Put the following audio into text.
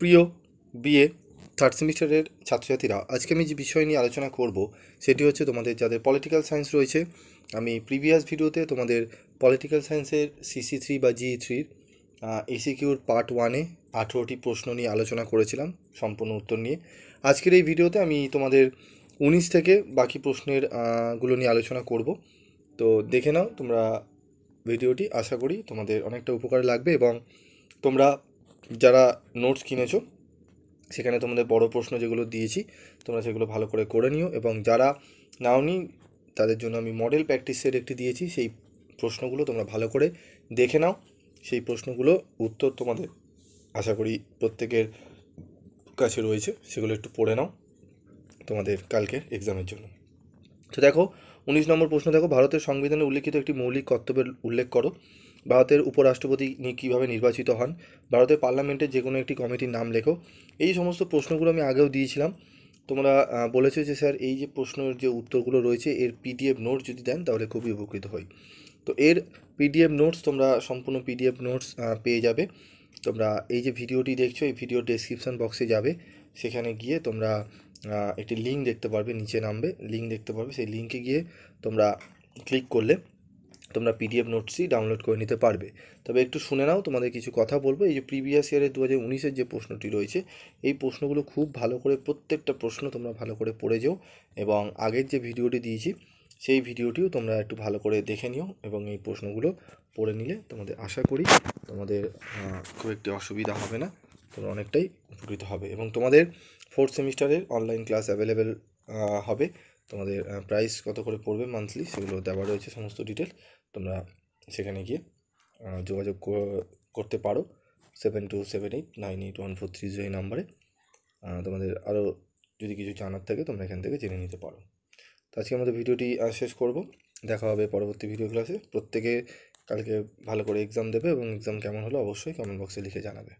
প্রিয় BA third সেমিস্টারের ছাত্রছাত্রীরা, আজকে আমি যে বিষয় নিয়ে আলোচনা করব সেটি হচ্ছে তোমাদের যাদের পলিটিক্যাল সায়েন্স রয়েছে। আমি প্রিভিয়াস ভিডিওতে তোমাদের পলিটিক্যাল সায়েন্সের CC3 বা GE3 এসিকিউর পার্ট 1-এ 18টি প্রশ্ন নিয়ে আলোচনা করেছিলাম সম্পূর্ণ উত্তর নিয়ে। আজকের এই ভিডিওতে আমি তোমাদের 19 থেকে বাকি প্রশ্নের গুলো নিয়ে আলোচনা করব। তো দেখে নাও তোমরা ভিডিওটি, আশা করি তোমাদের অনেকটা উপকার লাগবে এবং তোমরা যারা নোটস কিনেছো সেখানে তোমাদের বড় প্রশ্ন যেগুলো দিয়েছি তোমরা সেগুলো ভালো করে করে নিও, এবং যারা নাওনি তাদের জন্য আমি মডেল প্র্যাকটিস সেট একটি দিয়েছি, সেই প্রশ্নগুলো তোমরা ভালো করে দেখে নাও। সেই প্রশ্নগুলো উত্তর তোমাদের আশা করি প্রত্যেকের কাছে রয়েছে, সেগুলো একটু পড়ে নাও তোমাদের কালকের এক্সামের জন্য। তো দেখো 19 নম্বর প্রশ্ন, দেখো ভারতের সংবিধানে উল্লিখিত একটি মৌলিক কর্তব্যের উল্লেখ করো। ভারতের উপরাষ্ট্রপতি কীভাবে নির্বাচিত হন? ভারতের পার্লামেন্টের যে কোনো একটি কমিটির নাম লেখো। এই সমস্ত প্রশ্নগুলো আমি আগেও দিয়েছিলাম। তোমরা বলেছো যে স্যার এই যে প্রশ্নের যে উত্তরগুলো রয়েছে এর PDF নোটস যদি দেন তাহলে খুবই উপকৃত হই। তো এর PDF নোটস তোমরা সম্পূর্ণ PDF নোটস পেয়ে যাবে। তোমরা এই যে ভিডিওটি দেখছো এই ভিডিওর ডেসক্রিপশন বক্সে যাবে, সেখানে গিয়ে তোমরা একটি লিঙ্ক দেখতে পারবে, নিচে নামবে লিঙ্ক দেখতে পারবে, সেই লিঙ্কে গিয়ে তোমরা ক্লিক করলে তোমরা PDF নোটসই ডাউনলোড করে নিতে পারবে। তবে একটু শুনে নাও, তোমাদের কিছু কথা বলবো। এই যে প্রিভিয়াস ইয়ারের 2019-এর যে প্রশ্নটি রয়েছে এই প্রশ্নগুলো খুব ভালো করে, প্রত্যেকটা প্রশ্ন তোমরা ভালো করে পড়ে যেও, এবং আগের যে ভিডিওটি দিয়েছি সেই ভিডিওটিও তোমরা একটু ভালো করে দেখে নিও, এবং এই প্রশ্নগুলো পড়ে নিলে তোমাদের আশা করি তোমাদের খুব একটি অসুবিধা হবে না, তোমরা অনেকটাই উপকৃত হবে। এবং তোমাদের 4th সেমিস্টারের অনলাইন ক্লাস অ্যাভেলেবেল হবে। তোমাদের প্রাইস কত করে পড়বে মান্থলি সেগুলো দেওয়া রয়েছে, সমস্ত ডিটেল তোমরা সেখানে গিয়ে যোগাযোগ করতে পারো 7278981430 এই নাম্বারে। তোমাদের আরও যদি কিছু জানার থাকে তোমরা এখান থেকে জেনে নিতে পারো। তো আজকে আমাদের ভিডিওটি শেষ করব, দেখা হবে পরবর্তী ভিডিও ক্লাসে। প্রত্যেকে কালকে ভালো করে এক্সাম দেবে এবং এক্সাম কেমন হলো অবশ্যই কমেন্ট বক্সে লিখে জানাবে।